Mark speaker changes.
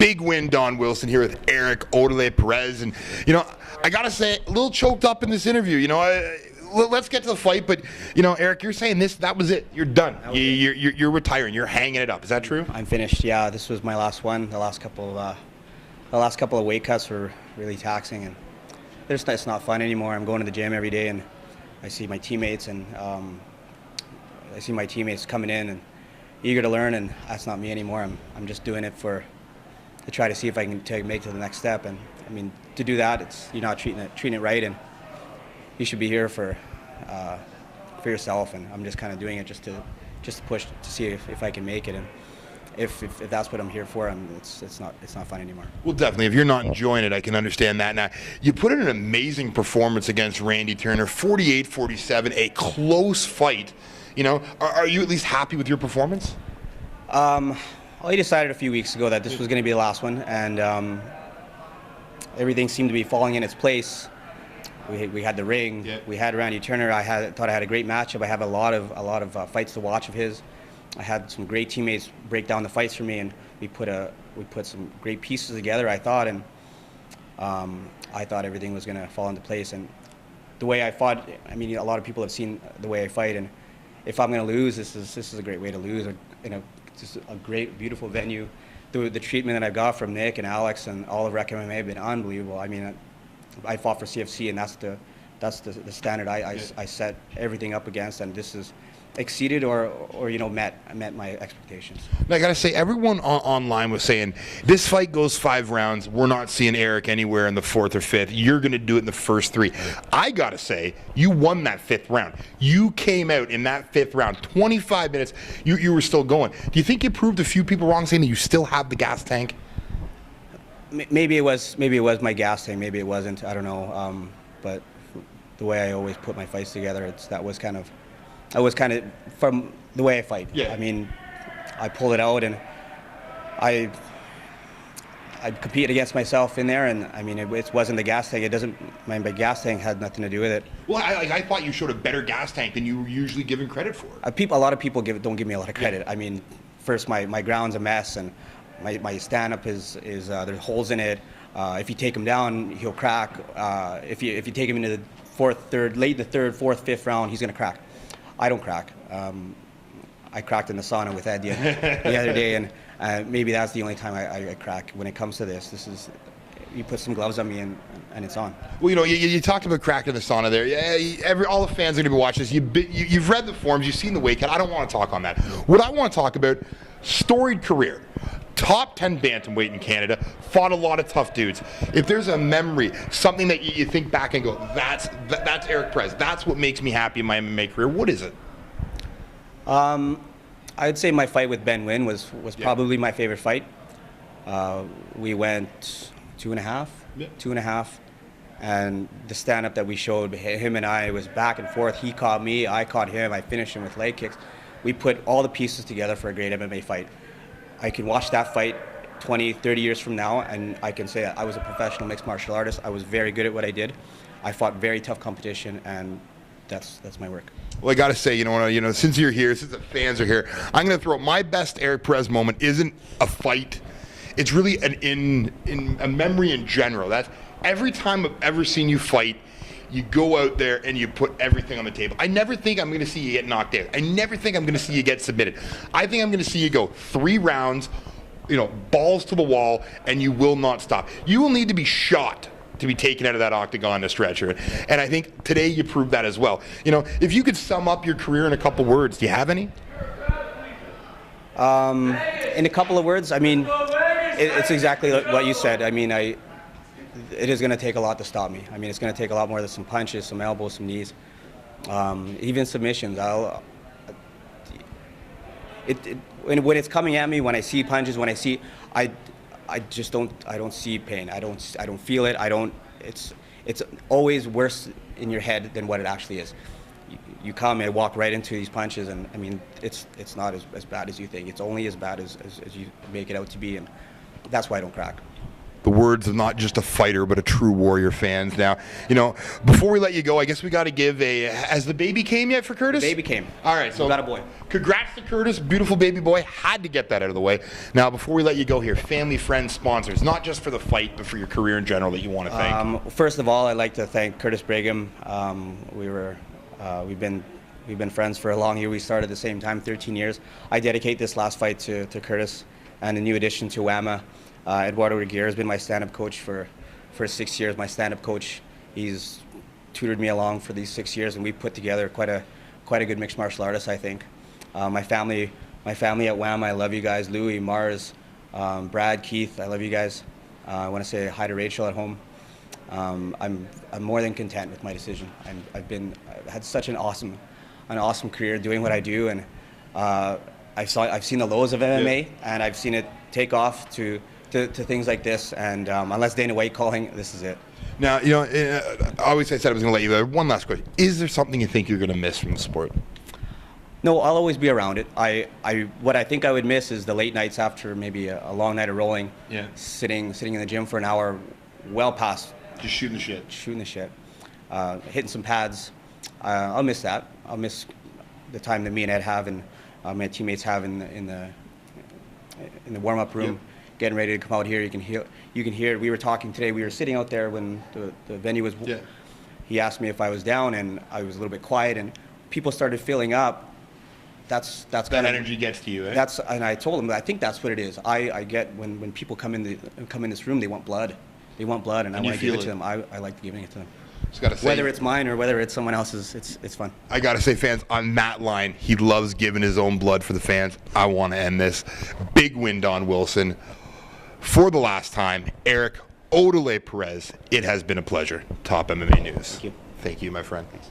Speaker 1: Big win, Don Wilson here with Eric Odele Perez. And, I got to say, a little choked up in this interview. Let's get to the fight. But, Eric, you're saying that was it. You're done. You're retiring. You're hanging it up. Is that true?
Speaker 2: I'm finished. Yeah, this was my last one. The last couple of weight cuts were really taxing, and it's not fun anymore. I'm going to the gym every day, and I see my teammates, and coming in and eager to learn, and that's not me anymore. I'm just doing it to try to see if I can make it to the next step. And to do that, you're not treating it right, and you should be here for yourself. And I'm just kind of doing it just to push to see if I can make it. And if that's what I'm here for, it's not fun anymore. Well,
Speaker 1: definitely. If you're not enjoying it, I can understand that. Now, you put in an amazing performance against Randy Turner, 48-47, a close fight. Are you at least happy with your performance?
Speaker 2: I decided a few weeks ago that this was going to be the last one, and everything seemed to be falling in its place. We had the ring. Yeah. We had Randy Turner. Thought I had a great matchup. I have a lot of fights to watch of his. I had some great teammates break down the fights for me, and we put some great pieces together, I thought, and I thought everything was going to fall into place. And the way I fought, a lot of people have seen the way I fight, and if I'm going to lose, this is a great way to lose. Just a great, beautiful venue. The treatment that I got from Nick and Alex and all of Rec MMA have been unbelievable. I fought for CFC, and that's the standard I set everything up against, and this is exceeded or met my expectations.
Speaker 1: I gotta say, everyone online was saying this fight goes 5 rounds. We're not seeing Eric anywhere in the 4th or 5th. You're gonna do it in the first 3. I gotta say, you won that 5th round. You came out in that 5th round, 25 minutes. You were still going. Do you think you proved a few people wrong, saying that you still have the gas tank?
Speaker 2: Maybe it was my gas tank. Maybe it wasn't. I don't know. But the way I always put my fights together, that was kind of from the way I fight.
Speaker 1: Yeah.
Speaker 2: I pull it out, and I compete against myself in there, and it wasn't the gas tank. My gas tank had nothing to do with it.
Speaker 1: Well, I thought you showed a better gas tank than you were usually given credit for.
Speaker 2: A lot of people don't give me a lot of credit. Yeah. First, my ground's a mess, and my stand-up is there's holes in it. If you take him down, he'll crack. If you take him into the late in the 3rd, 4th, 5th round, he's gonna crack. I don't crack. I cracked in the sauna with Ed the other day, and maybe that's the only time I crack when it comes to this. You put some gloves on me, and it's on.
Speaker 1: Well, you talked about cracking in the sauna there. Yeah, all the fans are going to be watching this. You've read the forums, you've seen the weight cut. I don't want to talk on that. What I want to talk about, storied career. Top 10 bantamweight in Canada, fought a lot of tough dudes. If there's a memory, something that you think back and go, that's Eric Perez. That's what makes me happy in my MMA career. What is it?
Speaker 2: I'd say my fight with Ben Nguyen was probably my favorite fight. We went 2.5, 2.5, and the stand-up that we showed, him and I, was back and forth. He caught me, I caught him, I finished him with leg kicks. We put all the pieces together for a great MMA fight. I can watch that fight 20, 30 years from now, and I can say I was a professional mixed martial artist. I was very good at what I did. I fought very tough competition, and that's my work.
Speaker 1: Well, I got to say, since you're here, since the fans are here, I'm going to throw my best Eric Perez moment isn't a fight. It's really in a memory in general. That's every time I've ever seen you fight, you go out there and you put everything on the table. I never think I'm going to see you get knocked out. I never think I'm going to see you get submitted. I think I'm going to see you go 3 rounds, balls to the wall, and you will not stop. You will need to be shot to be taken out of that octagon to stretcher. And I think today you proved that as well. If you could sum up your career in a couple words, do you have any?
Speaker 2: In a couple of words, it's exactly what you said. It is going to take a lot to stop me. It's going to take a lot more than some punches, some elbows, some knees, even submissions. When it's coming at me, when I see punches, I just don't see pain. I don't feel it. It's always worse in your head than what it actually is. You come and walk right into these punches, and it's not as bad as you think. It's only as bad as you make it out to be, and that's why I don't crack.
Speaker 1: the words of not just a fighter but a true warrior fans. Now, before we let you go, I guess we got to give has the baby came yet for Curtis?
Speaker 2: The baby came.
Speaker 1: All right, so
Speaker 2: we got a boy.
Speaker 1: Congrats to Curtis, beautiful baby boy. Had to get that out of the way. Now, before we let you go here, family, friends, sponsors, not just for the fight, but for your career in general that you want to thank.
Speaker 2: First of all, I'd like to thank Curtis Brigham. We've been friends for a long year. We started at the same time, 13 years. I dedicate this last fight to Curtis and a new addition to WAMA. Eduardo Reguera has been my stand-up coach for 6 years. My stand-up coach, he's tutored me along for these 6 years, and we put together quite a good mixed martial artist, I think. My family at WAMA, I love you guys. Louie, Mars, Brad, Keith, I love you guys. I want to say hi to Rachel at home. I'm more than content with my decision. I've had such an awesome career doing what I do, and I've seen the lows of MMA, and I've seen it take off to things like this. And unless Dana White calling, this is it.
Speaker 1: Now, I always said I was going to let you go. One last question: is there something you think you're going to miss from the sport?
Speaker 2: No, I'll always be around it. What I think I would miss is the late nights after maybe a long night of rolling.
Speaker 1: Yeah.
Speaker 2: Sitting in the gym for an hour, well past.
Speaker 1: Just shooting the shit.
Speaker 2: Hitting some pads. I'll miss that. I'll miss the time that me and Ed have and my teammates have in the warm-up room, getting ready to come out here. You can hear it. We were talking today. We were sitting out there when the venue was. Yeah. He asked me if I was down, and I was a little bit quiet, and people started filling up. That's
Speaker 1: that energy gets to you.
Speaker 2: And I told him that I think that's what it is. I get when people come in this room, they want blood. They want blood, and I want to give it to them. I like giving it to them.
Speaker 1: Just gotta say,
Speaker 2: whether it's mine or whether it's someone else's, it's fun.
Speaker 1: I gotta say, fans, on that line, he loves giving his own blood for the fans. I want to end this. Big win, Don Wilson. For the last time, Eric Odele Perez. It has been a pleasure. Top MMA News.
Speaker 2: Thank you.
Speaker 1: Thank you, my friend. Thanks.